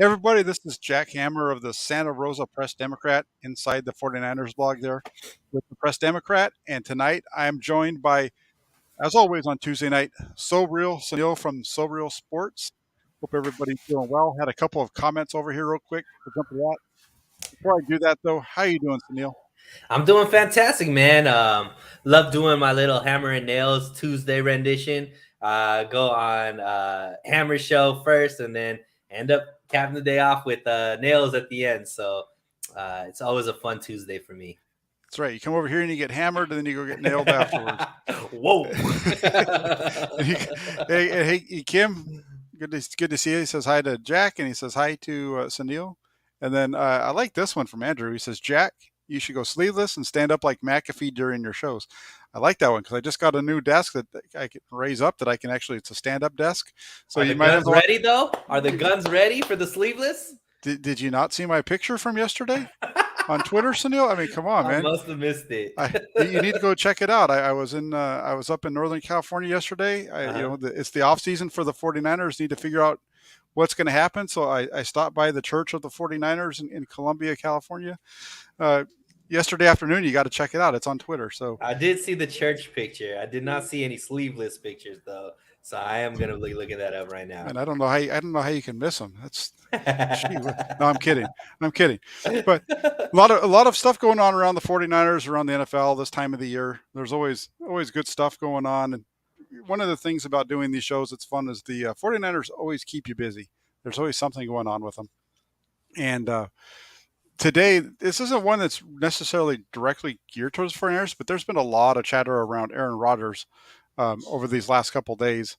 Everybody, this is Jack Hammer of the Santa Rosa Press Democrat inside the 49ers blog there with the Press Democrat. And tonight I am joined by, as always on Tuesday night, So Real Sunil from So Real Sports. Hope everybody's doing well. Had a couple of comments over here real quick. We'll jump to that. Before I do that, though, how you doing, Sunil? I'm doing fantastic, man. Love doing my little Hammer and Nails Tuesday rendition. Go on Hammer show first, and then end up capping the day off with Nails at the end. So it's always a fun Tuesday for me. That's right. You come over here and you get hammered, and then you go get nailed afterwards. Whoa! Hey, Kim, good to see you. He says hi to Jack, and he says hi to Sunil. And then I like this one from Andrew. He says, Jack, you should go sleeveless and stand up like McAfee during your shows. I like that one because I just got a new desk that I can raise up that I can actually, it's a stand-up desk. So Are you the might have guns ready though? Are the guns ready for the sleeveless? Did you not see my picture from yesterday on Twitter, Sunil? I mean, come on, I man. must have missed it. You need to go check it out. I was up in Northern California yesterday. It's the off season for the 49ers. Need to figure out what's going to happen. So I stopped by the Church of the 49ers in Columbia, California. Yesterday afternoon, you got to check it out. It's on Twitter. So I did see the church picture. I did not see any sleeveless pictures though. So I am gonna be looking that up right now. and I don't know how you can miss them. That's gee, no, I'm kidding. But a lot of stuff going on around the 49ers, around the NFL this time of the year. There's always good stuff going on. And one of the things about doing these shows that's fun is the 49ers always keep you busy. There's always something going on with them. And today, this isn't one that's necessarily directly geared towards 49ers, but there's been a lot of chatter around Aaron Rodgers over these last couple days.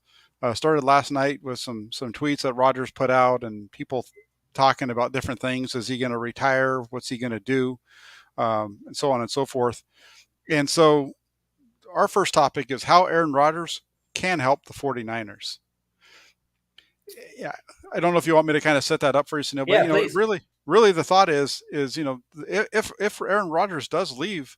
Started last night with some tweets that Rodgers put out and people talking about different things. Is he going to retire? What's he going to do? And so on and so forth. And so our first topic is how Aaron Rodgers can help the 49ers. Yeah, I don't know if you want me to kind of set that up for you, Sunil, but Please. really the thought is if Aaron Rodgers does leave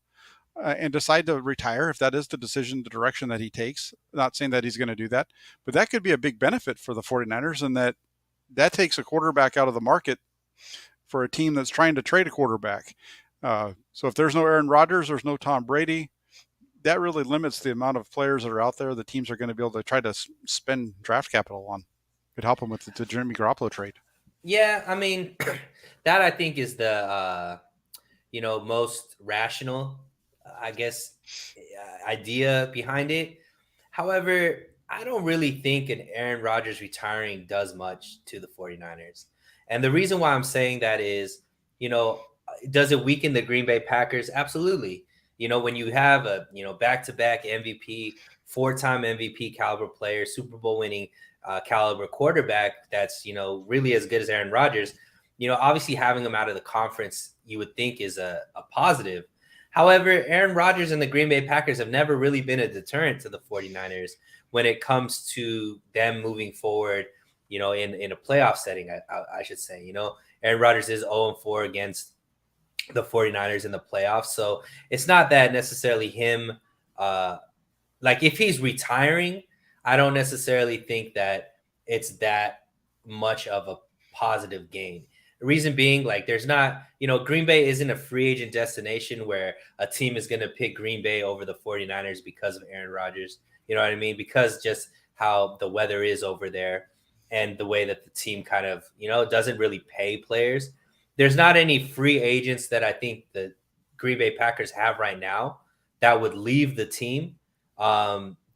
and decide to retire, if that is the decision, the direction that he takes, not saying that he's going to do that, but that could be a big benefit for the 49ers, and that takes a quarterback out of the market for a team that's trying to trade a quarterback. So if there's no Aaron Rodgers, there's no Tom Brady. That really limits the amount of players that are out there the teams are going to be able to try to spend draft capital on. Could help them with the Jimmy Garoppolo trade. Yeah, I mean, that I think is the most rational, I guess, idea behind it. However, I don't really think an Aaron Rodgers retiring does much to the 49ers. And the reason why I'm saying that is, does it weaken the Green Bay Packers? Absolutely. When you have a, back-to-back MVP, 4-time MVP caliber player, Super Bowl winning caliber quarterback that's, really as good as Aaron Rodgers, obviously having him out of the conference, you would think is a positive. However, Aaron Rodgers and the Green Bay Packers have never really been a deterrent to the 49ers when it comes to them moving forward, in a playoff setting, I should say. Aaron Rodgers is 0-4 against the 49ers in the playoffs. So it's not that necessarily him, like if he's retiring, I don't necessarily think that it's that much of a positive gain. The reason being, like, there's not, Green Bay isn't a free agent destination where a team is going to pick Green Bay over the 49ers because of Aaron Rodgers. You know what I mean? Because just how the weather is over there and the way that the team kind of, doesn't really pay players. There's not any free agents that I think the Green Bay Packers have right now that would leave the team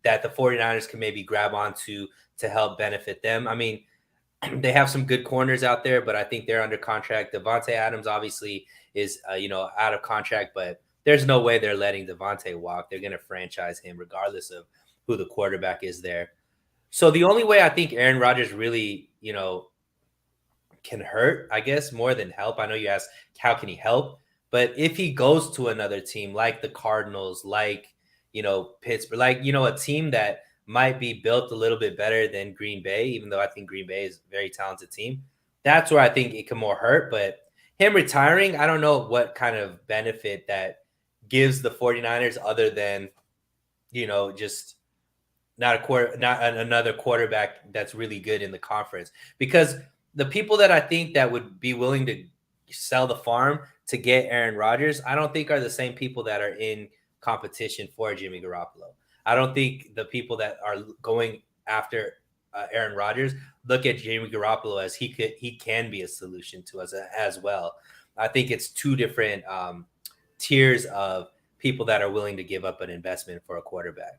that the 49ers can maybe grab onto to help benefit them. I mean, they have some good corners out there, but I think they're under contract. Devontae Adams obviously is, out of contract, but there's no way they're letting Devontae walk. They're going to franchise him regardless of who the quarterback is there. So the only way I think Aaron Rodgers really, can hurt, I guess, more than help. I know you asked, how can he help? But if he goes to another team like the Cardinals, like, Pittsburgh, like, a team that might be built a little bit better than Green Bay, even though I think Green Bay is a very talented team. That's where I think it can more hurt. But him retiring, I don't know what kind of benefit that gives the 49ers other than, just not another quarterback that's really good in the conference. Because the people that I think that would be willing to sell the farm to get Aaron Rodgers, I don't think are the same people that are in competition for Jimmy Garoppolo. I don't think the people that are going after Aaron Rodgers look at Jimmy Garoppolo as he can be a solution to us as well. I think it's two different tiers of people that are willing to give up an investment for a quarterback.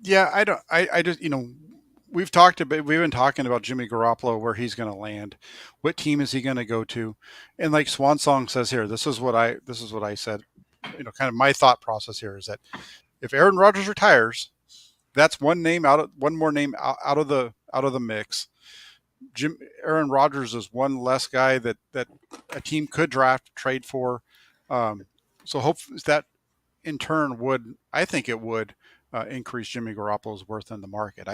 Yeah, I don't. I just we've talked about we've been talking about Jimmy Garoppolo, where he's going to land, what team is he going to go to, and like Swan Song says here, this is what I said. Kind of my thought process here is that if Aaron Rodgers retires, that's one more name out of the mix. Aaron Rodgers is one less guy that a team could draft, trade for. So hope that in turn I think it would increase Jimmy Garoppolo's worth in the market.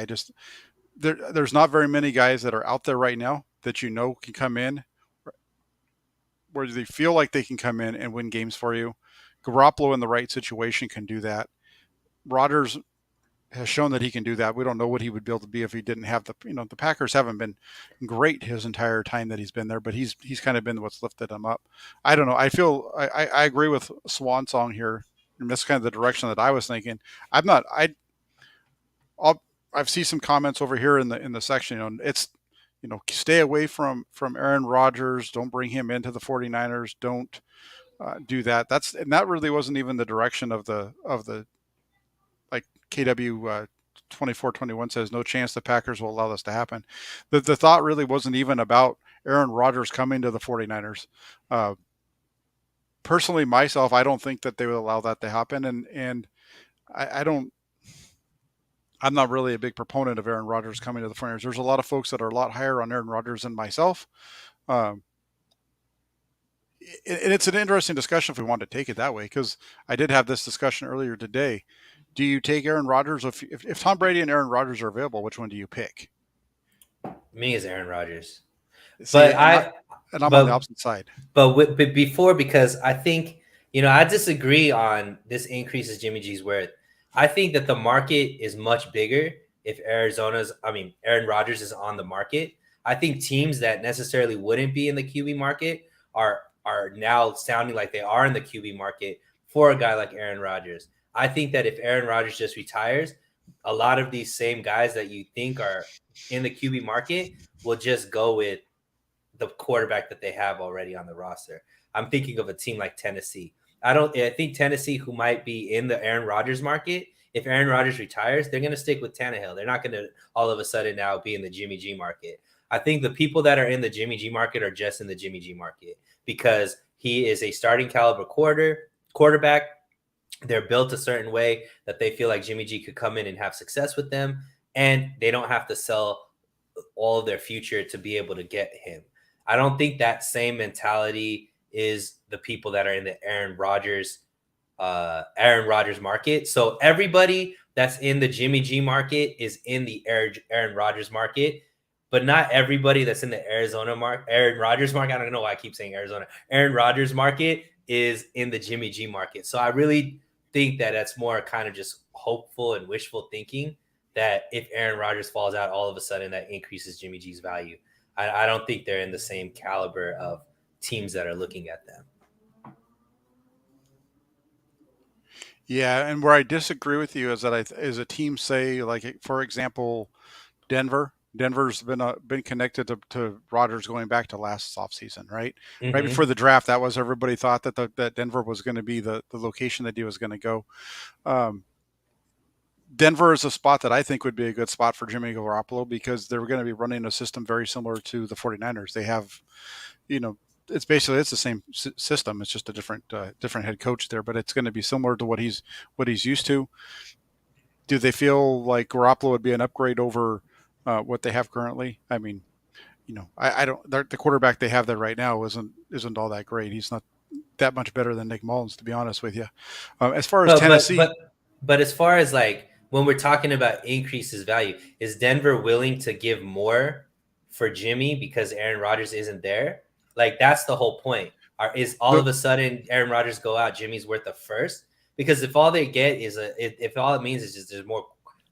There's not very many guys that are out there right now that can come in where they feel like they can come in and win games for you. Garoppolo in the right situation can do that. Rodgers has shown that he can do that. We don't know what he would be able to be if he didn't have the Packers haven't been great his entire time that he's been there, but he's kind of been what's lifted him up. I don't know. I feel I agree with Swan Song here, and that's kind of the direction that I was thinking. I'm not. I've seen some comments over here in the section. It's stay away from Aaron Rodgers. Don't bring him into the 49ers. Don't do that. That really wasn't even the direction of the like KW 2421 says, no chance the Packers will allow this to happen. The thought really wasn't even about Aaron Rodgers coming to the 49ers. Personally, myself, I don't think that they would allow that to happen. And I don't, I'm not really a big proponent of Aaron Rodgers coming to the 49ers. There's a lot of folks that are a lot higher on Aaron Rodgers than myself. And it's an interesting discussion if we want to take it that way, because I did have this discussion earlier today. Do you take Aaron Rodgers? If Tom Brady and Aaron Rodgers are available, which one do you pick? Me is Aaron Rodgers. See, But I'm on the opposite side. But before, because I think I disagree on this increases Jimmy G's worth. I think that the market is much bigger if Aaron Rodgers is on the market. I think teams that necessarily wouldn't be in the QB market are now sounding like they are in the QB market for a guy like Aaron Rodgers. I think that if Aaron Rodgers just retires, a lot of these same guys that you think are in the QB market will just go with the quarterback that they have already on the roster. I'm thinking of a team like Tennessee. I think Tennessee, who might be in the Aaron Rodgers market, if Aaron Rodgers retires, they're going to stick with Tannehill. They're not going to all of a sudden now be in the Jimmy G market. I think the people that are in the Jimmy G market are just in the Jimmy G market because he is a starting caliber quarterback. They're built a certain way that they feel like Jimmy G could come in and have success with them, and they don't have to sell all of their future to be able to get him. I don't think that same mentality is the people that are in the Aaron Rodgers market. So everybody that's in the Jimmy G market is in the Aaron Rodgers market, but not everybody that's in the Aaron Rodgers market. I don't know why I keep saying Arizona. Aaron Rodgers market is in the Jimmy G market. So I really think that that's more kind of just hopeful and wishful thinking that if Aaron Rodgers falls out, all of a sudden that increases Jimmy G's value. I don't think they're in the same caliber of teams that are looking at them. Yeah, and where I disagree with you is that is a team, say, like for example, Denver. Denver's been connected to Rodgers going back to last offseason, right? Mm-hmm. Right before the draft, that was everybody thought that Denver was going to be the location that he was going to go. Denver is a spot that I think would be a good spot for Jimmy Garoppolo because they're going to be running a system very similar to the 49ers. They have, it's the same system. It's just a different head coach there, but it's going to be similar to what he's used to. Do they feel like Garoppolo would be an upgrade over what they have currently? I mean, I don't. The quarterback they have there right now isn't all that great. He's not that much better than Nick Mullins, to be honest with you. As far as Tennessee, but as far as like when we're talking about increases value, is Denver willing to give more for Jimmy because Aaron Rodgers isn't there? Like that's the whole point. Is all of a sudden Aaron Rodgers go out, Jimmy's worth a first? Because if all they get is if all it means is just there's more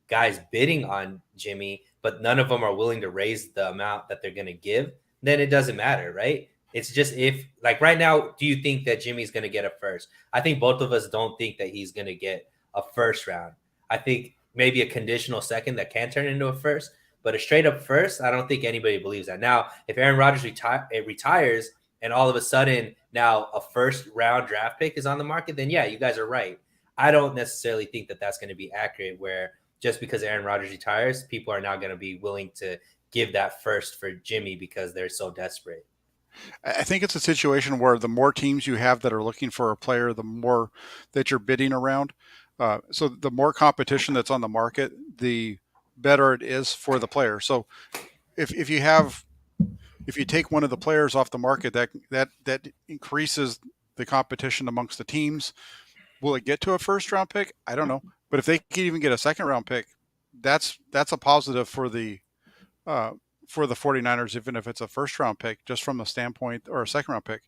guys bidding on Jimmy, but none of them are willing to raise the amount that they're going to give, then it doesn't matter, right? It's just if, like right now, do you think that Jimmy's going to get a first? I think both of us don't think that he's going to get a first round. I think maybe a conditional second that can turn into a first, but a straight up first, I don't think anybody believes that. Now, if Aaron Rodgers retires and all of a sudden now a first round draft pick is on the market, then yeah, you guys are right. I don't necessarily think that that's going to be accurate where just because Aaron Rodgers retires, people are now going to be willing to give that first for Jimmy because they're so desperate. I think it's a situation where the more teams you have that are looking for a player, the more that you're bidding around. So the more competition that's on the market, the better it is for the player. So if you take one of the players off the market, that increases the competition amongst the teams. Will it get to a first round pick? I don't know, but if they can even get a second round pick, that's a positive uh, for the 49ers, even if it's a first round pick, just from the standpoint, or a second round pick.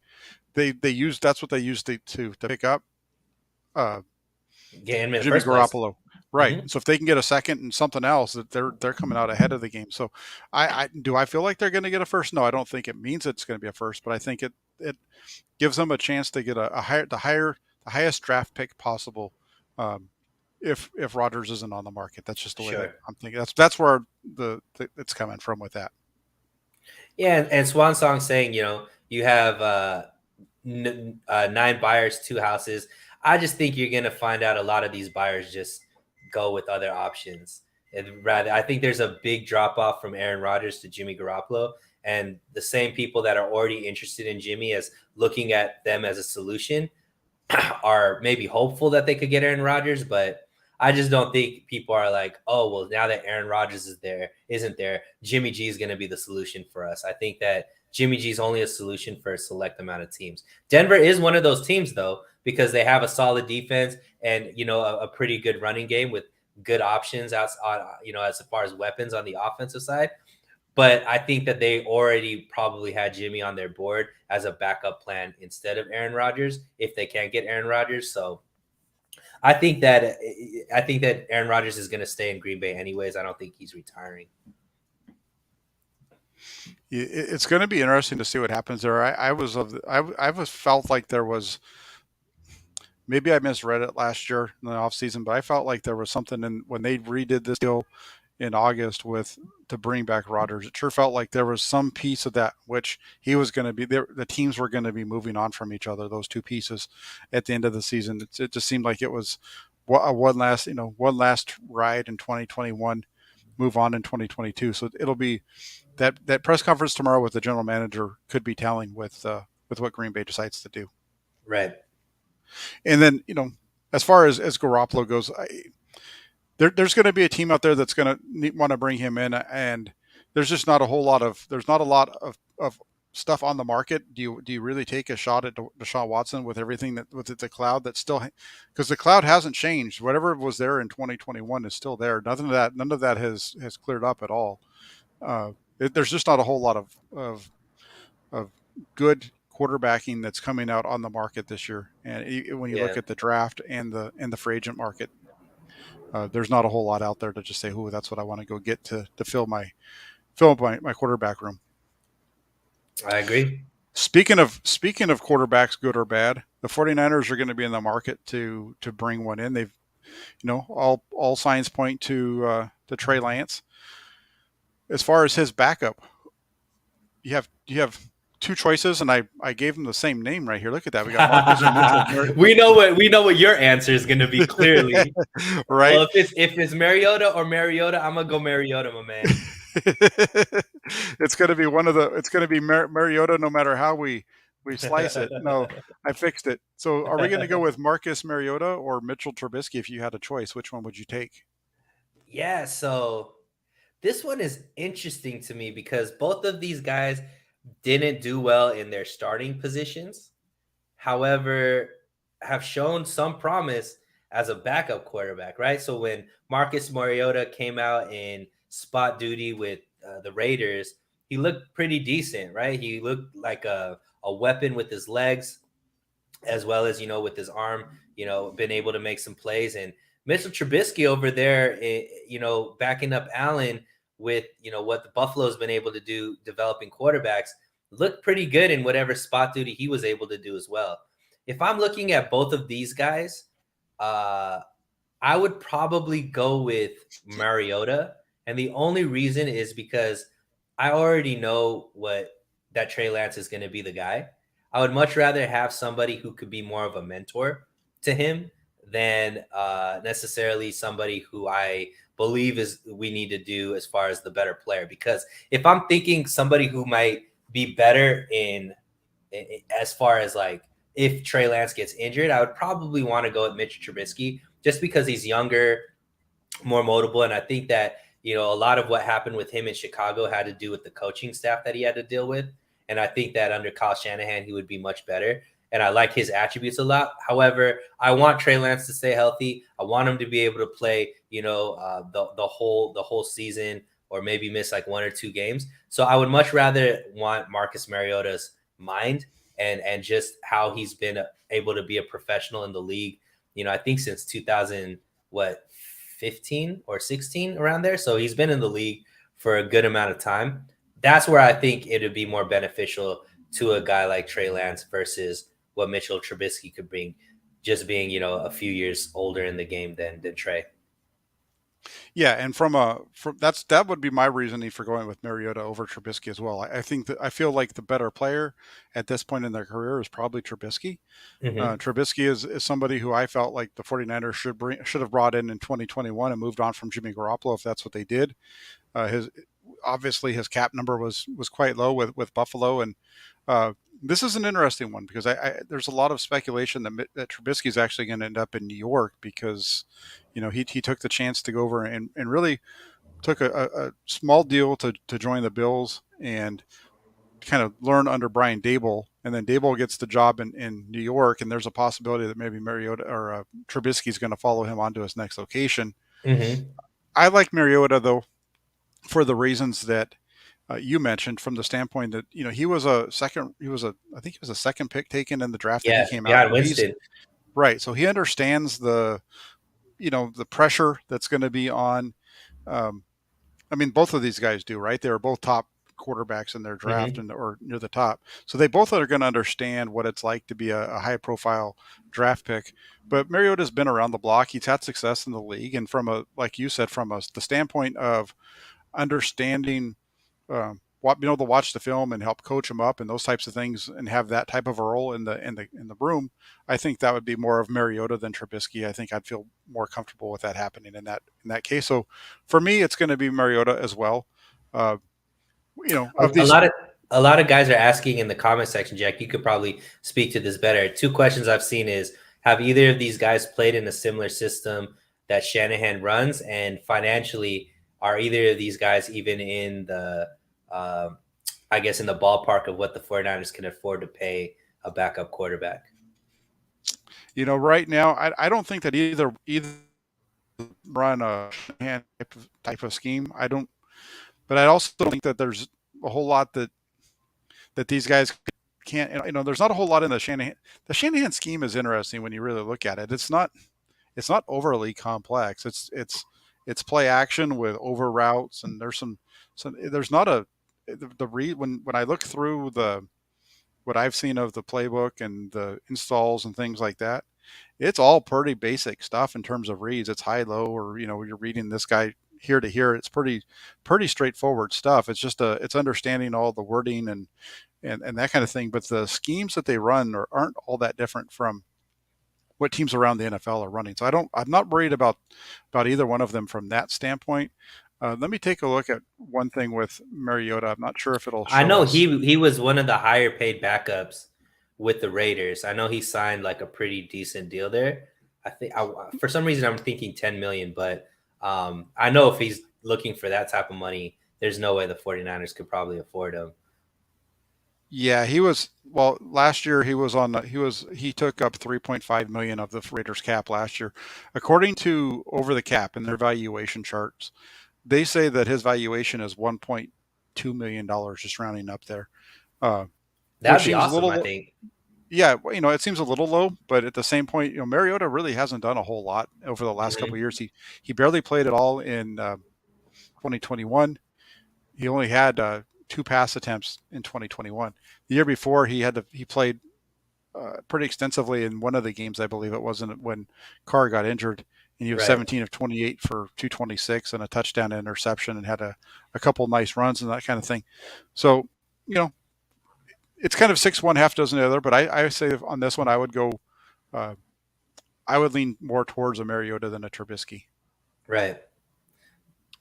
That's what they use to pick up uh, Get him in the Jimmy first place. Garoppolo. Right. So if they can get a second and something else, that they're coming out ahead of the game. So I feel like they're going to get a first? No, I don't think it means it's going to be a first, but I think it gives them a chance to get the highest draft pick possible. If Rodgers isn't on the market, that's just the way that I'm thinking. That's where it's coming from with that. Yeah, and Swan Song saying, you have 9 buyers, 2 houses. I just think you're gonna find out a lot of these buyers just go with other options. And rather, I think there's a big drop off from Aaron Rodgers to Jimmy Garoppolo, and the same people that are already interested in Jimmy as looking at them as a solution are maybe hopeful that they could get Aaron Rodgers, but I just don't think people are like, oh, well, now that Aaron Rodgers isn't there, Jimmy G is going to be the solution for us. I think that Jimmy G is only a solution for a select amount of teams. Denver is one of those teams, though, because they have a solid defense and, a pretty good running game with good options as far as weapons on the offensive side. But I think that they already probably had Jimmy on their board as a backup plan instead of Aaron Rodgers if they can't get Aaron Rodgers. So I think that Aaron Rodgers is going to stay in Green Bay anyways. I don't think he's retiring. It's going to be interesting to see what happens there. I was felt like there was, maybe I misread it last year in the offseason, but I felt like there was something in when they redid this deal in August to bring back Rodgers. It sure felt like there was some piece of that which he was going to be there. The teams were going to be moving on from each other. Those two pieces at the end of the season. It just seemed like it was one last ride in 2021, move on in 2022. So it'll be that press conference tomorrow with the general manager could be telling with what Green Bay decides to do. Right. And then, as far as Garoppolo goes, there's going to be a team out there that's going to want to bring him in, and there's just not a lot of stuff on the market. Do you really take a shot at Deshaun Watson with everything with the cloud that's still, because the cloud hasn't changed. Whatever was there in 2021 is still there. None of that has cleared up at all. There's just not a whole lot of good quarterbacking that's coming out on the market this year. And when you look at the draft and the free agent market, there's not a whole lot out there to just say, "Ooh, that's what I want to go get to fill my quarterback room." I agree. Speaking of quarterbacks, good or bad, the 49ers are going to be in the market to bring one in. They've, all signs point to Trey Lance. As far as his backup, you have 2 choices, and I gave him the same name right here. Look at that. We got Marcus and Mitchell. we know what your answer is going to be clearly. Right. Well, if it's Mariota or Mariota, I'm gonna go Mariota, my man. It's going to be it's going to be Mariota, no matter how we slice it. No, I fixed it. So are we going to go with Marcus Mariota or Mitchell Trubisky? If you had a choice, which one would you take? Yeah. So this one is interesting to me because both of these guys didn't do well in their starting positions. However, have shown some promise as a backup quarterback, right? So when Marcus Mariota came out in spot duty with the Raiders, he looked pretty decent, right? He looked like a weapon with his legs, as well as, with his arm, been able to make some plays and Mitchell Trubisky over there, backing up Allen with what the Buffalo's been able to do developing quarterbacks, looked pretty good in whatever spot duty he was able to do as well. If I'm looking at both of these guys, uh, I would probably go with Mariota, and the only reason is because I already know what that Trey Lance is going to be the guy. I would much rather have somebody who could be more of a mentor to him than necessarily somebody who I believe is we need to do as far as the better player. Because if I'm thinking somebody who might be better as far as like if Trey Lance gets injured, I would probably want to go with Mitch Trubisky just because he's younger, more moldable. And I think that, a lot of what happened with him in Chicago had to do with the coaching staff that he had to deal with. And I think that under Kyle Shanahan, he would be much better. And I like his attributes a lot. However, I want Trey Lance to stay healthy. I want him to be able to play, the whole season, or maybe miss like 1 or 2 games. So I would much rather want Marcus Mariota's mind and just how he's been able to be a professional in the league. I think since 2000, what, 15 or 16, around there. So he's been in the league for a good amount of time. That's where I think it would be more beneficial to a guy like Trey Lance versus what Mitchell Trubisky could bring, just being, a few years older in the game than Trey. Yeah, and that would be my reasoning for going with Mariota over Trubisky as well. I think that I feel like the better player at this point in their career is probably Trubisky. Mm-hmm. Trubisky is somebody who I felt like the 49ers should have brought in 2021 and moved on from Jimmy Garoppolo if that's what they did. His obviously his cap number was quite low with Buffalo, and this is an interesting one because there's a lot of speculation that Trubisky is actually going to end up in New York because he took the chance to go over and really took a small deal to join the Bills and kind of learn under Brian Dable, and then Dable gets the job in New York, and there's a possibility that maybe Mariota or Trubisky is going to follow him onto his next location. Mm-hmm. I like Mariota though for the reasons that you mentioned, from the standpoint that I think he was a second pick taken in the draft that he Yeah, came out. behind So he's Winston. right, so he understands the pressure that's going to be on. Um, I mean, both of these guys do, right? They were both top quarterbacks in their draft Mm-hmm. and or near the top, so they both are going to understand what it's like to be a high profile draft pick. But Mariota's been around the block. He's had success in the league, and like you said, the standpoint of understanding to watch the film and help coach them up and those types of things and have that type of a role in the room. I think that would be more of Mariota than Trubisky. I think I'd feel more comfortable with that happening in that case. So for me, it's going to be Mariota as well. Uh, A, of a these, lot of a lot of guys are asking in the comment section, Jack. You could probably speak to this better. 2 questions I've seen is: have either of these guys played in a similar system that Shanahan runs? And financially, are either of these guys even in the, I guess, in the ballpark of what the 49ers can afford to pay a backup quarterback? right now, I don't think that either run a hand type of scheme. I don't, but I also don't think that there's a whole lot that these guys can't. There's not a whole lot in the Shanahan. The Shanahan scheme is interesting when you really look at it. It's not overly complex. It's play action with over routes, and there's not a when I look through the what I've seen of the playbook and the installs and things like that, it's all pretty basic stuff in terms of reads. It's high low, or you're reading this guy here to here. It's pretty straightforward stuff. It's understanding all the wording and that kind of thing. But the schemes that they run aren't all that different from what teams around the NFL are running. So I'm not worried about either one of them from that standpoint. Let me take a look at one thing with Mariota. I'm not sure if it'll I show know us. he was one of the higher paid backups with the Raiders. I know he signed like a pretty decent deal there. For some reason I'm thinking 10 million, but I know if he's looking for that type of money, there's no way the 49ers could probably afford him. Yeah, he was. Well, last year he took up 3.5 million of the Raiders cap last year, according to Over the Cap in their valuation charts. They say that his valuation is 1.2 million dollars, just rounding up there, That'd which be seems a awesome, I little. think. Yeah, well, it seems a little low, but at the same point, Mariota really hasn't done a whole lot over the last couple Mhm. of years. He barely played at all in 2021. He only had two pass attempts in 2021. The year before, he played pretty extensively in one of the games, I believe it wasn't when Carr got injured, and he was Right. 17 of 28 for 226 and a touchdown and interception, and had a couple nice runs and that kind of thing. So, you know, it's kind of 6-1, half dozen the other. But I say on this one, I would go. Uh, I would lean more towards a Mariota than a Trubisky. Right.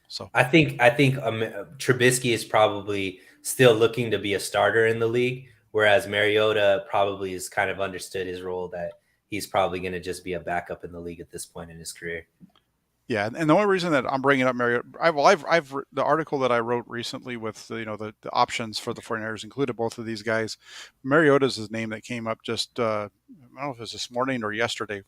So I think Trubisky is probably still looking to be a starter in the league, whereas Mariota probably has kind of understood his role that he's probably going to just be a backup in the league at this point in his career. yeah, and the only reason that I'm bringing up Mariota, I've the article that I wrote recently with the options for the 49ers included both of these guys. Mariota's his name that came up just I don't know if it was this morning or yesterday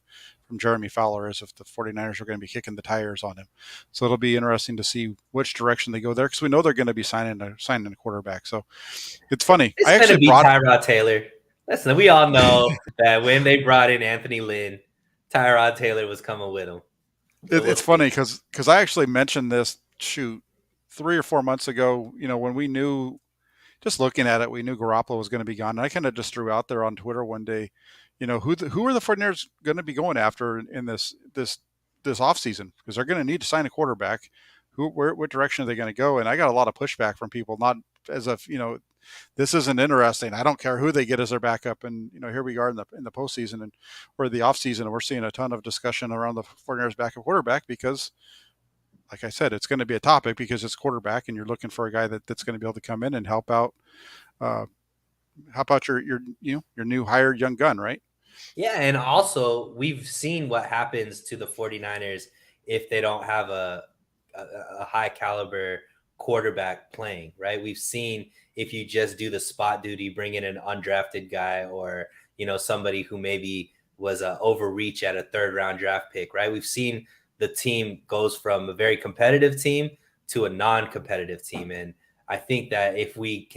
from Jeremy Fowler, as if the 49ers are going to be kicking the tires on him. So it'll be interesting to see which direction they go there, because we know they're going to be signing a quarterback. So it's funny. It's I going to actually be brought Tyrod Taylor. Listen, we all know that when they brought in Anthony Lynn, Tyrod Taylor was coming with him. So we'll it's funny see. because I actually mentioned this, shoot, 3 or 4 months ago. When we knew, just looking at it, we knew Garoppolo was going to be gone. And I kind of just threw out there on Twitter one day, who are the 49ers going to be going after in this offseason? Because they're going to need to sign a quarterback. What direction are they going to go? And I got a lot of pushback from people, not as if, this isn't interesting. I don't care who they get as their backup. And, here we are in the postseason and or the offseason, and we're seeing a ton of discussion around the 49ers backup quarterback because, like I said, it's going to be a topic because it's quarterback, and you're looking for a guy that's going to be able to come in and uh, help out your new hired young gun, right? Yeah, and also we've seen what happens to the 49ers if they don't have a, a high caliber quarterback playing, right? We've seen if you just do the spot duty, bring in an undrafted guy or, somebody who maybe was a overreach at a third round draft pick, right? We've seen the team goes from a very competitive team to a non-competitive team. And I think that if we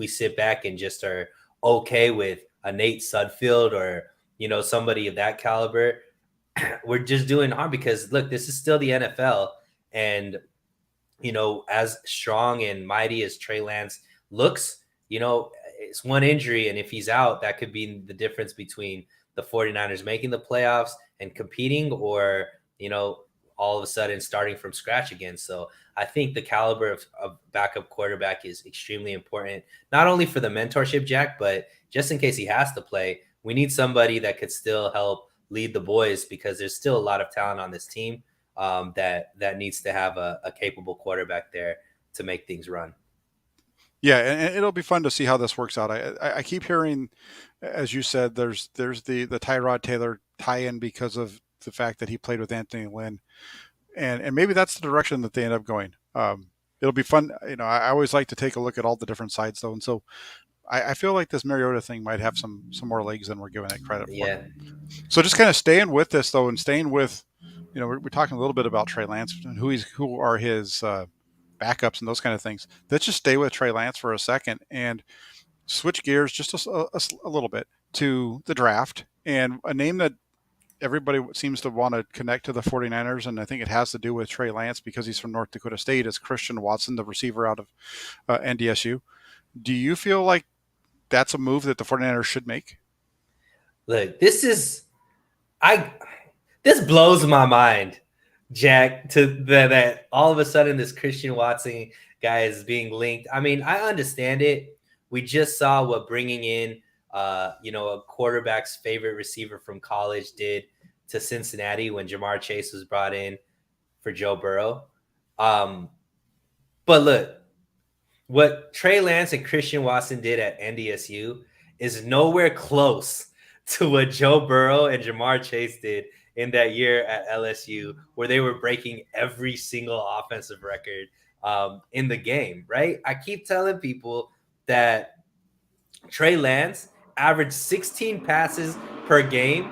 sit back and just are okay with a Nate Sudfeld or somebody of that caliber, we're just doing harm because look, this is still the NFL. And, as strong and mighty as Trey Lance looks, it's one injury. And if he's out, that could be the difference between the 49ers making the playoffs and competing or, all of a sudden starting from scratch again. So I think the caliber of backup quarterback is extremely important, not only for the mentorship, Jack, but just in case he has to play, we need somebody that could still help lead the boys because there's still a lot of talent on this team that needs to have a capable quarterback there to make things run. Yeah, and it'll be fun to see how this works out. I keep hearing, as you said, there's the Tyrod Taylor tie-in because of the fact that he played with Anthony Lynn, and maybe that's the direction that they end up going. It'll be fun. I always like to take a look at all the different sides, though, and so I feel like this Mariota thing might have some more legs than we're giving it credit for. Yeah. So just kind of staying with this, though, and staying with, we're talking a little bit about Trey Lance and who are his backups and those kind of things. Let's just stay with Trey Lance for a second and switch gears just a little bit to the draft, and a name that everybody seems to want to connect to the 49ers, and I think it has to do with Trey Lance because he's from North Dakota State, is Christian Watson, the receiver out of NDSU. Do you feel like that's a move that the 49ers should make? Look, I this blows my mind, Jack, to that all of a sudden this Christian Watson guy is being linked. I mean, I understand it. We just saw what bringing in a quarterback's favorite receiver from college did to Cincinnati when Jamar Chase was brought in for Joe Burrow. But look, what Trey Lance and Christian Watson did at NDSU is nowhere close to what Joe Burrow and Jamar Chase did in that year at LSU, where they were breaking every single offensive record in the game, right? I keep telling people that Trey Lance averaged 16 passes per game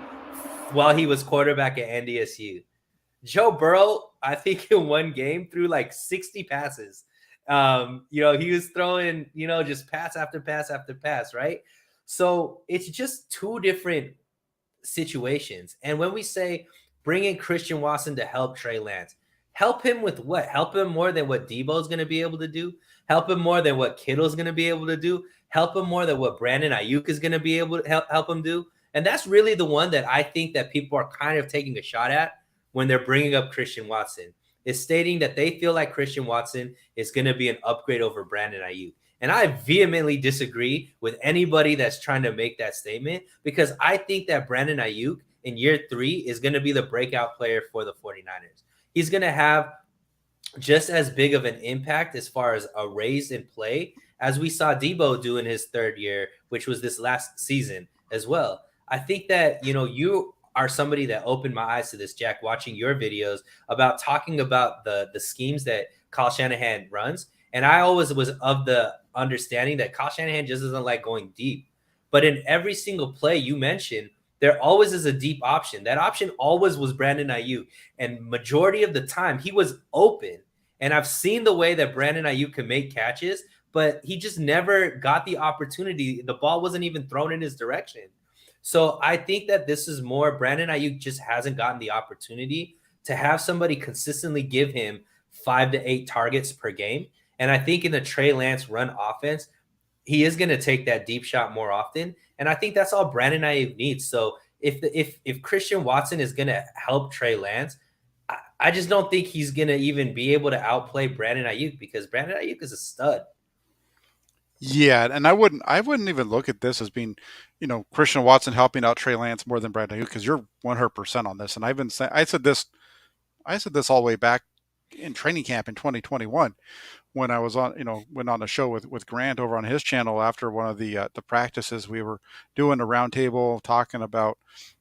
while he was quarterback at NDSU. Joe Burrow, I think in one game threw like 60 passes. He was throwing, just pass after pass after pass, right? So it's just two different situations. And when we say bring in Christian Watson to help Trey Lance, help him with what? Help him more than what Debo's going to be able to do? Help him more than what Kittle's going to be able to do? Help him more than what Brandon Ayuk is going to be able to help him do? And that's really the one that I think that people are kind of taking a shot at when they're bringing up Christian Watson, is stating that they feel like Christian Watson is going to be an upgrade over Brandon Ayuk. And I vehemently disagree with anybody that's trying to make that statement, because I think that Brandon Ayuk in year 3 is going to be the breakout player for the 49ers. He's going to have just as big of an impact as far as a raise in play as we saw Debo do in his 3rd year, which was this last season as well. I think that, you are somebody that opened my eyes to this, Jack, watching your videos about talking about the schemes that Kyle Shanahan runs. And I always was of the understanding that Kyle Shanahan just doesn't like going deep. But in every single play you mentioned, there always is a deep option. That option always was Brandon Ayuk. And majority of the time, he was open. And I've seen the way that Brandon Ayuk can make catches, but he just never got the opportunity. The ball wasn't even thrown in his direction. So I think that this is more Brandon Ayuk just hasn't gotten the opportunity to have somebody consistently give him 5 to 8 targets per game. And I think in the Trey Lance run offense, he is going to take that deep shot more often. And I think that's all Brandon Ayuk needs. So if Christian Watson is going to help Trey Lance, I just don't think he's going to even be able to outplay Brandon Ayuk, because Brandon Ayuk is a stud. Yeah, and I wouldn't even look at this as being, Christian Watson helping out Trey Lance more than Brandon Ayuk, because you're 100% on this. And I've been saying I said this all the way back in training camp in 2021, when I was on, went on a show with Grant over on his channel after one of the practices. We were doing a roundtable talking about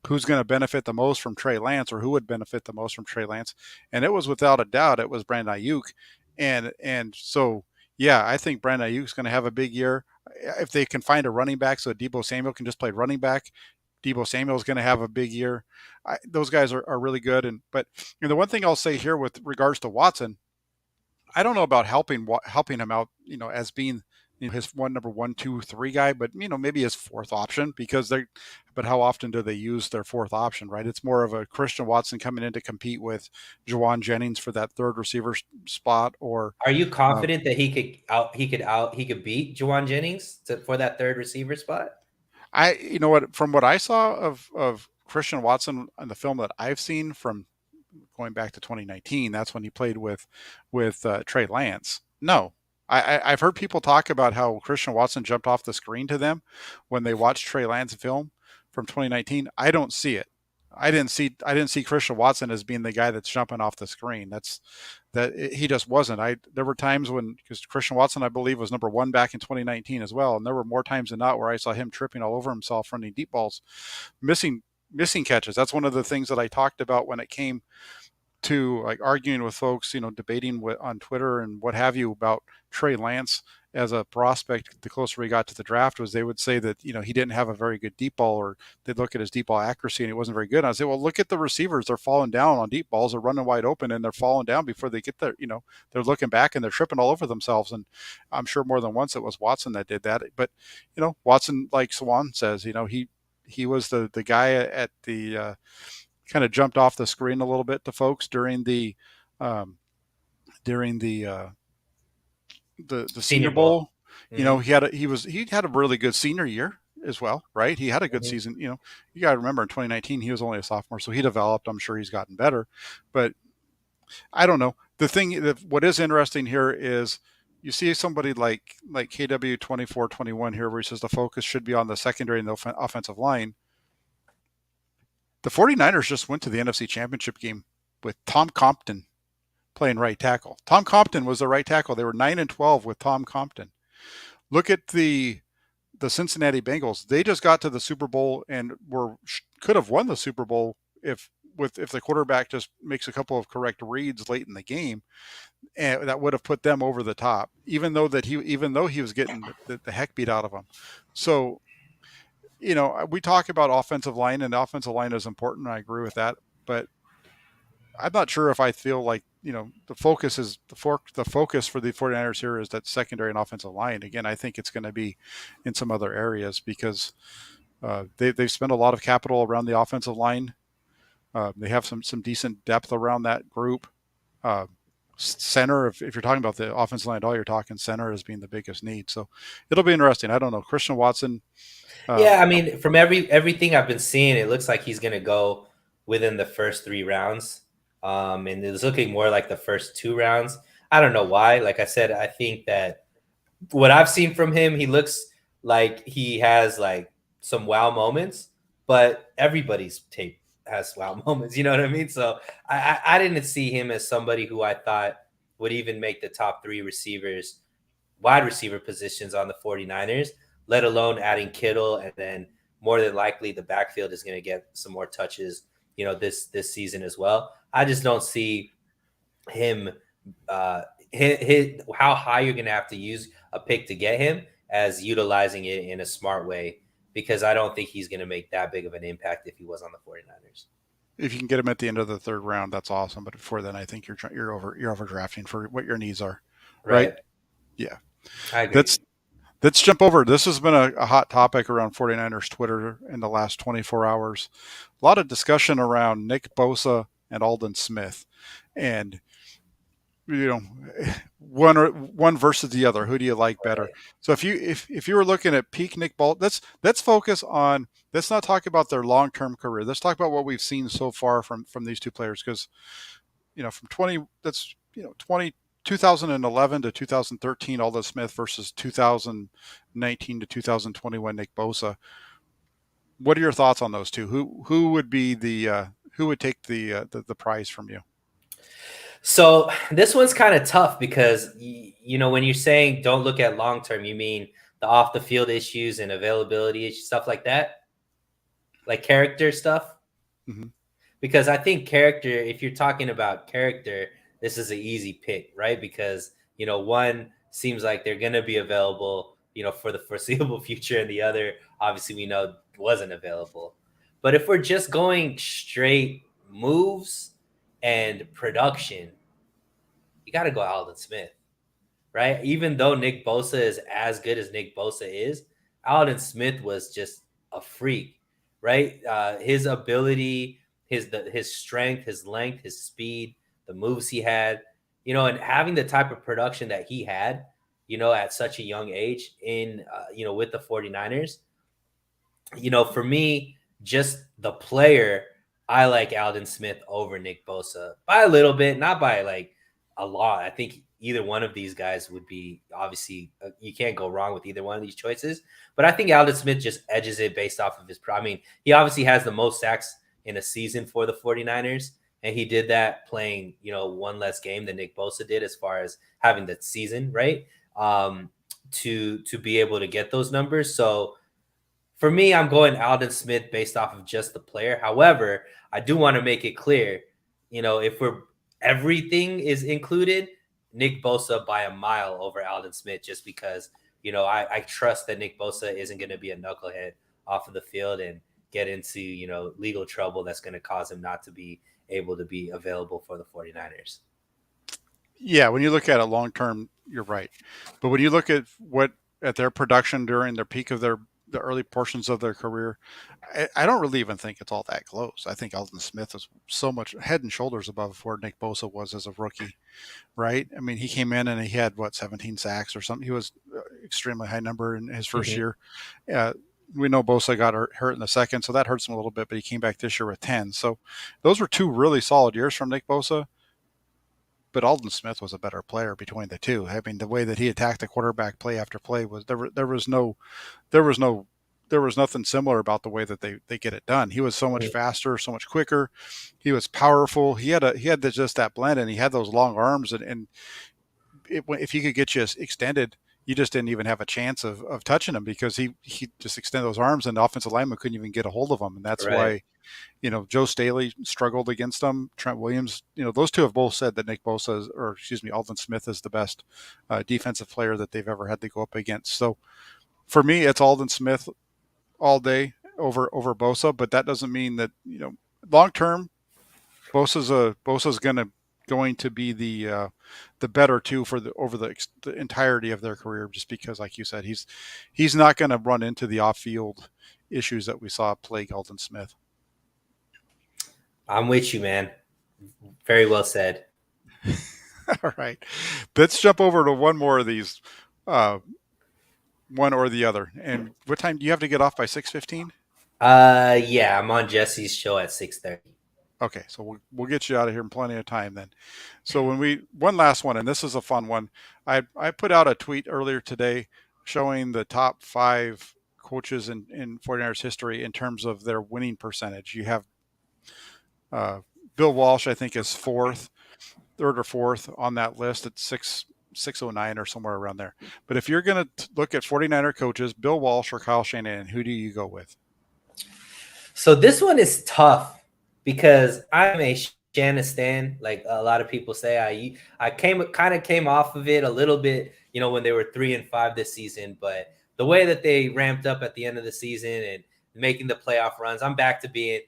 who's going to benefit the most from Trey Lance, or who would benefit the most from Trey Lance, and it was without a doubt it was Brandon Ayuk, and so yeah, I think Brandon Ayuk's going to have a big year if they can find a running back so Debo Samuel can just play running back. Debo Samuel is going to have a big year. Those guys are really good, but the one thing I'll say here with regards to Watson, I don't know about helping him out, as being, his number 1, 2, 3 guy, but maybe his 4th option, because they. But how often do they use their 4th option, right? It's more of a Christian Watson coming in to compete with Jawan Jennings for that 3rd receiver spot, or Are you uh, confident that he could beat Juwan Jennings for that 3rd receiver spot? what, from what I saw of Christian Watson in the film that I've seen from going back to 2019, that's when he played with Trey Lance. No, I've heard people talk about how Christian Watson jumped off the screen to them when they watched Trey Lance film from 2019. I don't see it. I didn't see Christian Watson as being the guy that's jumping off the screen. He just wasn't. There were times when, because Christian Watson, I believe, was number 1 back in 2019 as well, and there were more times than not where I saw him tripping all over himself running deep balls, missing missing catches. That's one of the things that I talked about when it came to like arguing with folks, debating on Twitter and what have you about Trey Lance as a prospect. The closer we got to the draft, was they would say that he didn't have a very good deep ball, or they'd look at his deep ball accuracy and it wasn't very good. And I say, well, look at the receivers; they're falling down on deep balls, they're running wide open, and they're falling down before they get there. They're looking back and they're tripping all over themselves. And I'm sure more than once it was Watson that did that. But Watson, like Swan says, he was the guy at the kind of jumped off the screen a little bit to folks during the um, during the Senior Senior Bowl. Bowl. Mm-hmm. He had a really good senior year as well, right? He had a good Mm-hmm. season. You got to remember in 2019 he was only a sophomore, so he developed. I'm sure he's gotten better, but I don't know. What is interesting here is you see somebody like KW 2421 here, where he says the focus should be on the secondary and the offensive line. The 49ers just went to the NFC Championship game with Tom Compton playing right tackle. Tom Compton was the right tackle. They were 9-12 with Tom Compton. Look at the Cincinnati Bengals. They just got to the Super Bowl and could have won the Super Bowl if the quarterback just makes a couple of correct reads late in the game, and that would have put them over the top. Even though he was getting the heck beat out of him. So we talk about offensive line, and the offensive line is important. I agree with that, but I'm not sure if I feel like the focus is the focus for the 49ers here is that secondary and offensive line. Again, I think it's going to be in some other areas because they've spent a lot of capital around the offensive line. They have some decent depth around that group. Uh, Center, if you're talking about the offensive line at all, you're talking center as being the biggest need. So it'll be interesting. I don't know. Christian Watson. Yeah, I mean, from everything I've been seeing, it looks like he's gonna go within the first 3 rounds. And it's looking more like the first 2 rounds. I don't know why. Like I said, I think that what I've seen from him, he looks like he has like some wow moments, but everybody's tape has wow moments. You know what I mean? So I didn't see him as somebody who I thought would even make the top 3 receivers, wide receiver positions on the 49ers, let alone adding Kittle. And then more than likely the backfield is going to get some more touches, this season as well. I just don't see him hit how high you're going to have to use a pick to get him as utilizing it in a smart way, because I don't think he's going to make that big of an impact if he was on the 49ers. If you can get him at the end of the third round, that's awesome. But before then, I think you're overdrafting for what your needs are, right? Right. Yeah. I agree. Let's jump over. This has been a hot topic around 49ers Twitter in the last 24 hours. A lot of discussion around Nick Bosa and Aldon Smith, and one versus the other. Who do you like better? Right. So if you were looking at peak Nick Bosa, let's focus on. Let's not talk about their long term career. Let's talk about what we've seen so far from these two players, because from 2011 to 2013, Aldon Smith versus 2019 to 2021, Nick Bosa. What are your thoughts on those two? Who would be who would take the prize from you? So this one's kind of tough because when you're saying don't look at long term, you mean the off the field issues and availability issues, stuff like that, like character stuff. Mm-hmm. Because I think character, if you're talking about character, this is an easy pick, right? Because one seems like they're going to be available, for the foreseeable future, and the other, obviously, we know wasn't available. But if we're just going straight moves and production, you got to go Aldon Smith, right? Even though Nick Bosa is as good as Nick Bosa is, Aldon Smith was just a freak, right? His ability, his strength, his length, his speed, the moves he had, and having the type of production that he had, at such a young age with the 49ers, for me, just the player, I like Aldon Smith over Nick Bosa by a little bit, not by like a lot. I think either one of these guys would be obviously you can't go wrong with either one of these choices. But I think Aldon Smith just edges it based off of his. I mean, he obviously has the most sacks in a season for the 49ers, and he did that playing one less game than Nick Bosa did as far as having the season, right? To be able to get those numbers. So for me, I'm going Aldon Smith based off of just the player. However, I do want to make it clear, if everything is included, Nick Bosa by a mile over Aldon Smith, just because, I trust that Nick Bosa isn't going to be a knucklehead off of the field and get into, legal trouble that's going to cause him not to be able to be available for the 49ers. Yeah, when you look at it long term, you're right. But when you look at their production during their peak of the early portions of their career, I don't really even think it's all that close. I think Aldon Smith is so much head and shoulders above where Nick Bosa was as a rookie, right? I mean, he came in and he had 17 sacks or something. He was extremely high number in his 1st year. We know Bosa got hurt in the second, so that hurts him a little bit, but he came back this year with 10. So those were 2 really solid years from Nick Bosa. But Aldon Smith was a better player between the two. I mean, the way that he attacked the quarterback play after play was there was nothing similar about the way that they get it done. He was so much faster, so much quicker. He was powerful. He had just that blend, and he had those long arms, and if he could get you extended, you just didn't even have a chance of touching him, because he just extended those arms, and the offensive lineman couldn't even get a hold of him, and that's why. Joe Staley struggled against them. Trent Williams, those two have both said that Nick Bosa Aldon Smith is the best defensive player that they've ever had to go up against. So for me, it's Aldon Smith all day over Bosa, but that doesn't mean that, long term, Bosa's going to going to be the better two for the entirety of their career, just because, like you said, he's not going to run into the off field issues that we saw plague Alden Smith. I'm with you, man. Very well said. All right, let's jump over to one more of these, uh, one or the other. And what time do you have to get off by 6:15? Yeah, I'm on Jesse's show at 6:30. Okay, so we'll get you out of here in plenty of time then. So one last one, and this is a fun one. I put out a tweet earlier today showing the top 5 coaches in 49ers history in terms of their winning percentage. You have Bill Walsh, I think, is third or fourth on that list at 609 or somewhere around there. But if you're going to look at 49er coaches, Bill Walsh or Kyle Shanahan, who do you go with? So this one is tough because I'm a Shannon stan. Like a lot of people say, I came off of it a little bit, when they were 3-5 this season. But the way that they ramped up at the end of the season and making the playoff runs, I'm back to being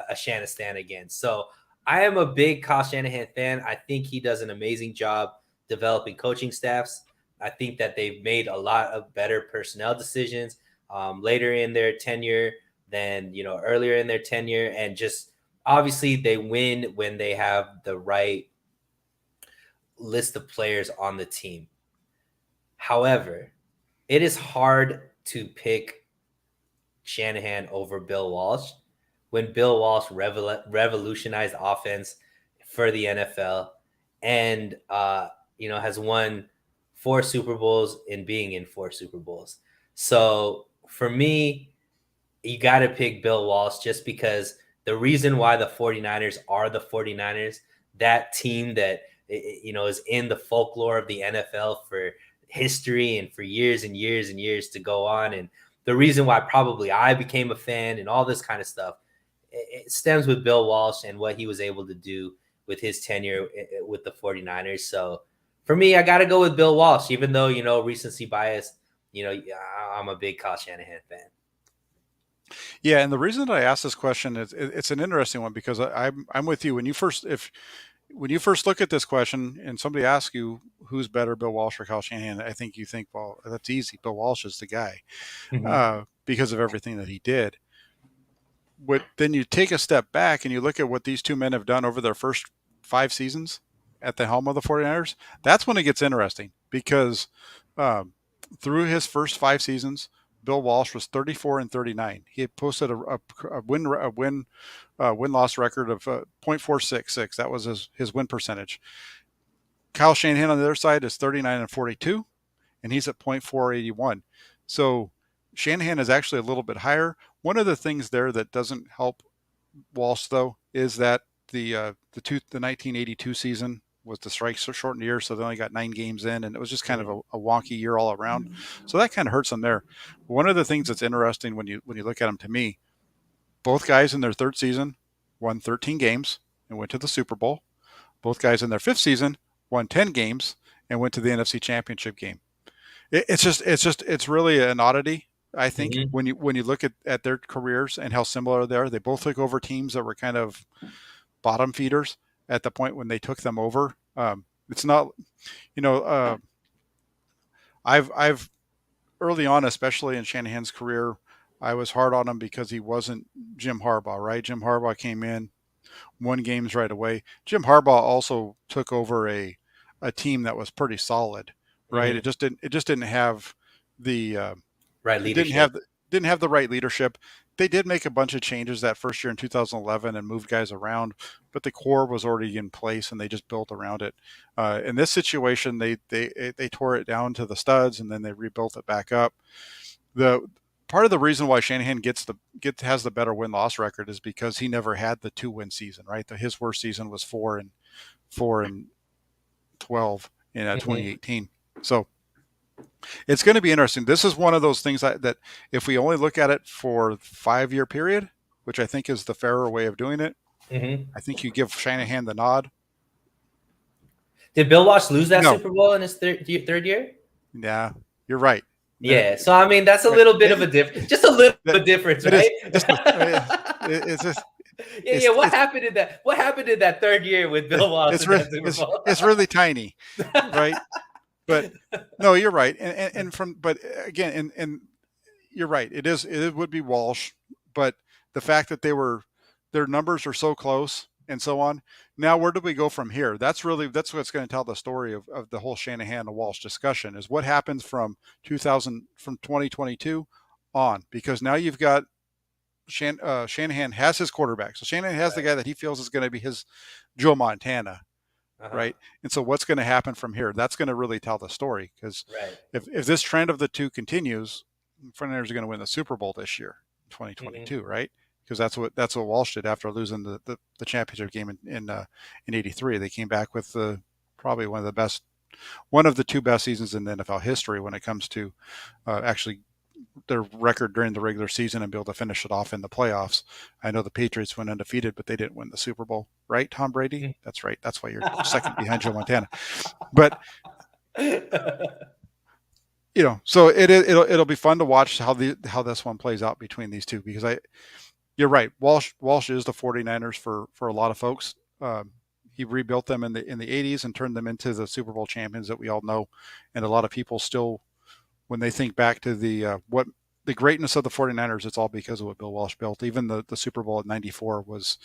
a Shannon stan again. So I am a big Kyle Shanahan fan. I think he does an amazing job developing coaching staffs. I think that they've made a lot of better personnel decisions later in their tenure than earlier in their tenure, and just obviously they win when they have the right list of players on the team. However, it is hard to pick Shanahan over Bill Walsh when Bill Walsh revolutionized offense for the NFL and has won 4 Super Bowls in being in 4 Super Bowls. So for me, you got to pick Bill Walsh just because the reason why the 49ers are the 49ers, that team that is in the folklore of the NFL for history and for years and years and years to go on, and the reason why probably I became a fan and all this kind of stuff, it stems with Bill Walsh and what he was able to do with his tenure with the 49ers. So for me, I got to go with Bill Walsh, even though, recency bias, I'm a big Kyle Shanahan fan. Yeah, and the reason that I asked this question is it's an interesting one because I'm with you. When you first look at this question and somebody asks you who's better, Bill Walsh or Kyle Shanahan, I think you think, well, that's easy. Bill Walsh is the guy because of everything that he did. But then you take a step back and you look at what these two men have done over their first 5 seasons at the helm of the 49ers. That's when it gets interesting because through his first 5 seasons, Bill Walsh was 34-39. He had posted a win-loss record of .466. That was his win percentage. Kyle Shanahan on the other side is 39-42, and he's at .481. So Shanahan is actually a little bit higher. One of the things there that doesn't help Walsh, though, is that the 1982 season was the strike shortened year, so they only got 9 games in, and it was just kind of a wonky year all around. So that kind of hurts them there. One of the things that's interesting when you look at them, to me, both guys in their 3rd season won 13 games and went to the Super Bowl. Both guys in their 5th season won 10 games and went to the NFC Championship game. It's really an oddity, I think, when you look at their careers and how similar they are. They both took over teams that were kind of bottom feeders at the point when they took them over. It's not, I've early on, especially in Shanahan's career, I was hard on him because he wasn't Jim Harbaugh, right? Jim Harbaugh came in, won games right away. Jim Harbaugh also took over a team that was pretty solid, right? It just didn't have the right leadership. Didn't have the right leadership. They did make a bunch of changes that first year in 2011 and moved guys around, but the core was already in place and they just built around it. In this situation, they tore it down to the studs and then they rebuilt it back up. The part of the reason why Shanahan has the better win-loss record is because he never had the 2-win season, right? His worst season was 4-12 in 2018. So it's going to be interesting. This is one of those things that if we only look at it for 5-year period, which I think is the fairer way of doing it, I think you give Shanahan the nod. Did Bill Walsh lose that Super Bowl in his third year? Yeah, you're right. Yeah, so I mean that's a little bit of a difference, just a little bit difference, right? Yeah, It's yeah. What it's happened in that? What happened in that third year with Bill Walsh it's in that re- Super Bowl? it's really tiny, right? But no, you're right. And from but again, and you're right. It would be Walsh, but the fact that their numbers are so close and so on. Now, where do we go from here? That's what's going to tell the story of the whole Shanahan and Walsh discussion is what happens from 2022 on, because now you've got Shanahan has his quarterback. So Shanahan has the Right. guy that he feels is going to be his Joe Montana, Uh huh. right? And so what's going to happen from here? That's going to really tell the story, because Right. if this trend of the two continues, 49ers are going to win the Super Bowl this year, Hmm. 2022, right? Because that's what Walsh did after losing the championship game in '83. They came back with probably one of the two best seasons in the NFL history when it comes to actually their record during the regular season and be able to finish it off in the playoffs. I know the Patriots went undefeated, but they didn't win the Super Bowl, right? Tom Brady. That's right. That's why you're second behind Joe Montana. But so it'll be fun to watch how this one plays out between these two, because you're right. Walsh is the 49ers for a lot of folks. He rebuilt them in the 80s and turned them into the Super Bowl champions that we all know, and a lot of people still, when they think back to the greatness of the 49ers, it's all because of what Bill Walsh built. Even the Super Bowl at '94 was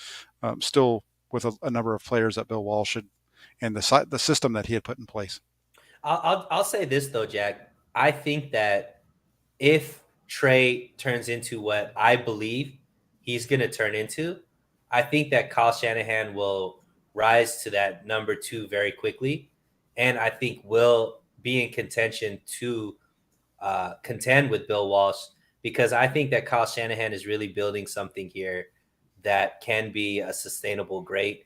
still with a number of players that Bill Walsh had, and the system that he had put in place. I'll say this though, Jack. I think that if Trey turns into what I believe he's going to turn into, I think that Kyle Shanahan will rise to that number two very quickly, and I think will be in contention to contend with Bill Walsh, because I think that Kyle Shanahan is really building something here that can be a sustainable great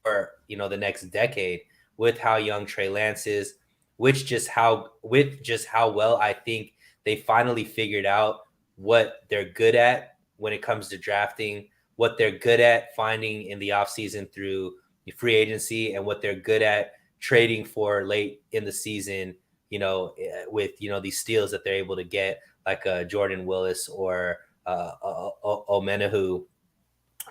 for the next decade, with how young Trey Lance is, with just how well I think they finally figured out what they're good at when it comes to drafting, what they're good at finding in the offseason through free agency, and what they're good at trading for late in the season, with these steals that they're able to get, like Jordan Willis or Omenahu.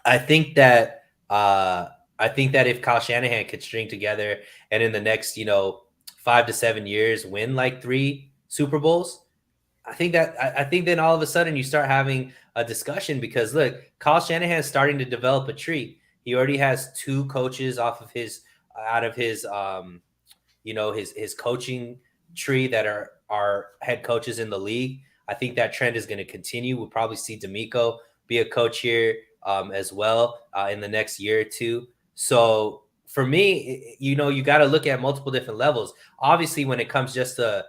I think that uh, I think that if Kyle Shanahan could string together and in the next 5 to 7 years win like 3 Super Bowls, I think then all of a sudden you start having a discussion, because look, Kyle Shanahan is starting to develop a tree. He already has 2 coaches off of his out of his his coaching tree that are head coaches in the league. I think that trend is going to continue. We'll probably see D'Amico be a coach here as well in the next year or two. So for me, you got to look at multiple different levels. Obviously, when it comes just to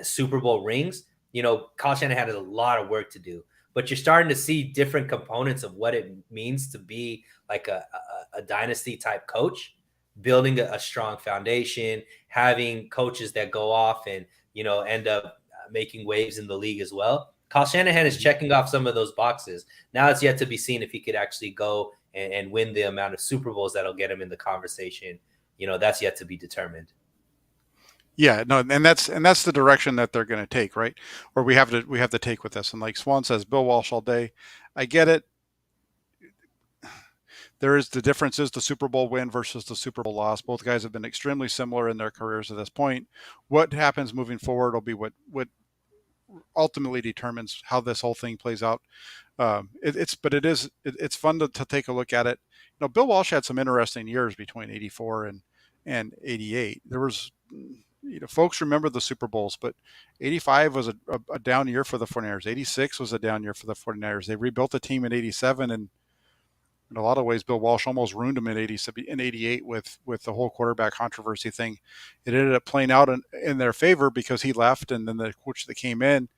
Super Bowl rings, Kyle Shanahan has a lot of work to do. But you're starting to see different components of what it means to be like a dynasty type coach, building a strong foundation, having coaches that go off and end up making waves in the league as well. Kyle Shanahan is Mhm. checking off some of those boxes. Now it's yet to be seen if he could actually go and win the amount of Super Bowls that'll get him in the conversation. That's yet to be determined. Yeah, no, and that's the direction that they're going to take, right? Or we have to take with this. And like Swan says, Bill Walsh all day. I get it. There is the difference is the Super Bowl win versus the Super Bowl loss. Both guys have been extremely similar in their careers at this point. What happens moving forward will be what ultimately determines how this whole thing plays out. It's fun to take a look at it. Bill Walsh had some interesting years between '84 and '88. There was, folks remember the Super Bowls, but '85 was a down year for the 49ers. '86 was a down year for the 49ers. They rebuilt the team in '87, and in a lot of ways, Bill Walsh almost ruined them in '88 with the whole quarterback controversy thing. It ended up playing out in their favor because he left, and then the coach that came in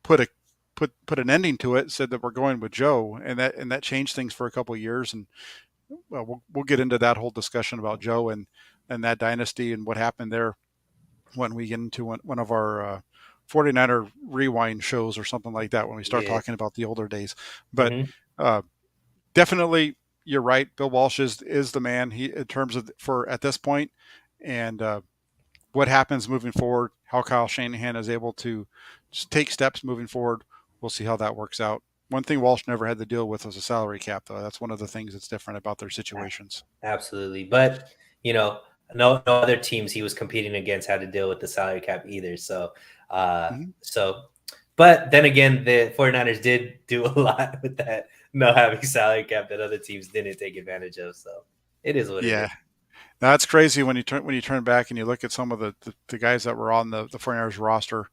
put a put an ending to it. Said that we're going with Joe, and that changed things for a couple of years. And we'll get into that whole discussion about Joe and that dynasty and what happened there when we get into one of our 49er rewind shows or something like that when we start Yeah. talking about the older days. But Mm-hmm. uh, definitely, you're right. Bill Walsh is the man. He in terms of for at this point, and what happens moving forward. How Kyle Shanahan is able to just take steps moving forward. We'll see how that works out. One thing Walsh never had to deal with was a salary cap, though. That's one of the things that's different about their situations. Absolutely. But, no other teams he was competing against had to deal with the salary cap either. Mhm. So, but then again, the 49ers did do a lot with that, no having salary cap that other teams didn't take advantage of. So it is what it is. Yeah. That's crazy when you turn back and you look at some of the guys that were on the 49ers roster,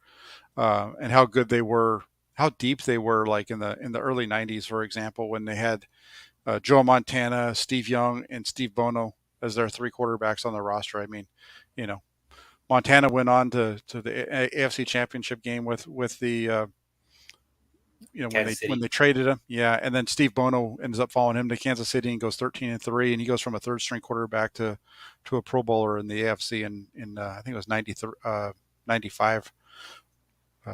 and how good they were, how deep they were, like in the early '90s, for example, when they had Joe Montana, Steve Young, and Steve Bono as their three quarterbacks on the roster. I mean, you know, Montana went on to the AFC Championship game with the Kansas when City. they traded him, yeah, and then Steve Bono ends up following him to Kansas City and goes 13-3, and he goes from a third string quarterback to a Pro Bowler in the AFC in I think it was 95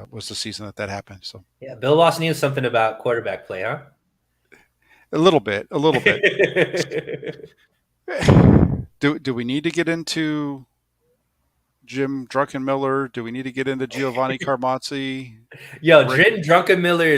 was the season that happened. So Yeah. Bill Walsh knew something about quarterback play, huh? a little bit, a little bit. Do we need to get into Jim Druckenmiller? Do we need to get into Giovanni Carmazzi? Yo, Rick Jim Rick Druckenmiller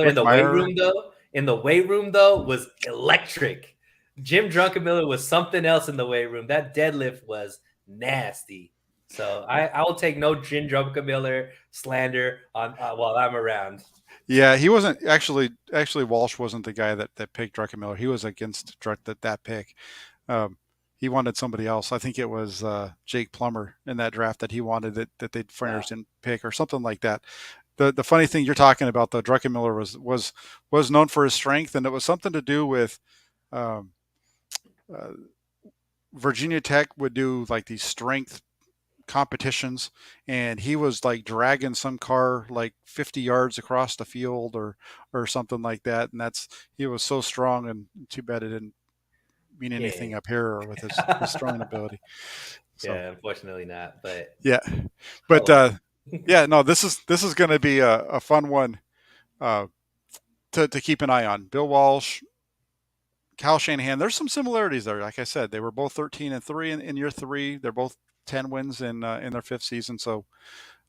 in Rick the weight Meyer? room though. In the weight room though was electric. Jim Druckenmiller was something else in the weight room. That deadlift was nasty. So I will take no Jim Druckenmiller slander on while I'm around. Yeah, he wasn't actually Walsh wasn't the guy that picked Druckenmiller. He was against that pick. Um, he wanted somebody else. I think it was Jake Plummer in that draft that he wanted that they Wow. Fryers didn't pick or something like that. The funny thing you're talking about, though, Druckenmiller was known for his strength, and it was something to do with um, uh, Virginia Tech would do like these strength competitions, and he was like dragging some car like 50 yards across the field or something like that, and that's he was so strong, and too bad it didn't mean anything Yeah. up here or with his throwing ability. So Yeah, unfortunately not. But yeah, oh but well. yeah, no, this is going to be a fun one uh, to keep an eye on. Bill Walsh, Kyle Shanahan. There's some similarities there. Like I said, they were both 13-3 in year three. They're both 10 wins in their fifth season. So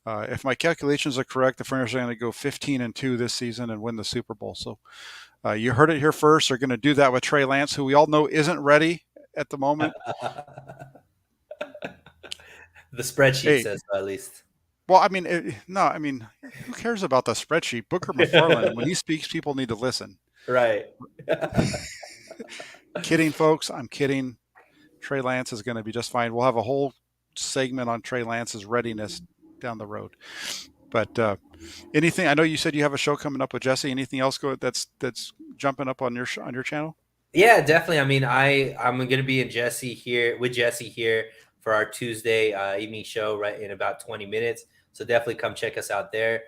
if my calculations are correct, the 49ers are going to go 15-2 this season and win the Super Bowl. So you heard it here first. They're going to do that with Trey Lance, who we all know isn't ready at the moment. The spreadsheet Hey, says so, at least. well, I mean, no, I mean, who cares about the spreadsheet? Booker McFarland, when he speaks, people need to listen. Right. Kidding, folks. I'm kidding. Trey Lance is going to be just fine. We'll have a whole segment on Trey Lance's readiness down the road. But anything? I know you said you have a show coming up with Jesse. Anything else that's jumping up on your channel? Yeah, definitely. I mean, I'm gonna be in Jesse here for our Tuesday evening show right in about 20 minutes. So definitely come check us out there.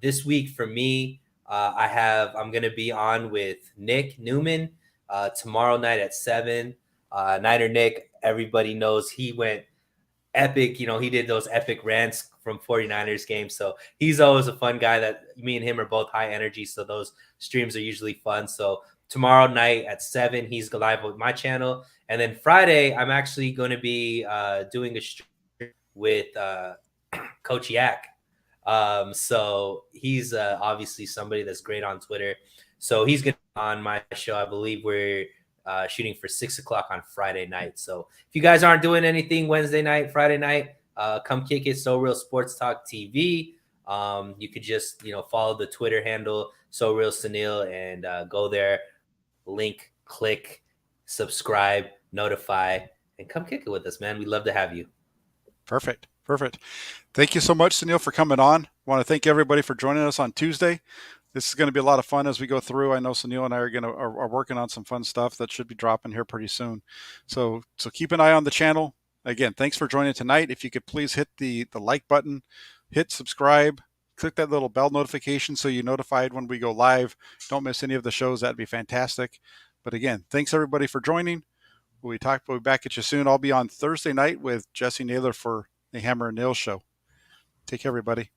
This week for me, I'm gonna be on with Nick Newman tomorrow night at 7. Niner Nick, everybody knows he went epic. He did those epic rants from 49ers games. So he's always a fun guy that me and him are both high energy. So those streams are usually fun. So tomorrow night at 7, he's live with my channel. And then Friday, I'm actually going to be doing a stream with Coach Yak. So he's obviously somebody that's great on Twitter. So he's going to be on my show. I believe we're shooting for 6 o'clock on Friday night. So if you guys aren't doing anything Wednesday night, Friday night, come kick it. So Real Sports Talk TV. You could just follow the Twitter handle So Real Sunil and go there, link, click, subscribe, notify, and come kick it with us, man. We'd love to have you. Perfect. Thank you so much, Sunil, for coming on. I want to thank everybody for joining us on Tuesday. This is going to be a lot of fun as we go through. I know Sunil and I are working on some fun stuff that should be dropping here pretty soon. So keep an eye on the channel. Again, thanks for joining tonight. If you could please hit the like button, hit subscribe, click that little bell notification so you're notified when we go live. Don't miss any of the shows. That'd be fantastic. But again, thanks everybody for joining. We'll be back at you soon. I'll be on Thursday night with Jesse Naylor for the Hammer and Nail Show. Take care, everybody.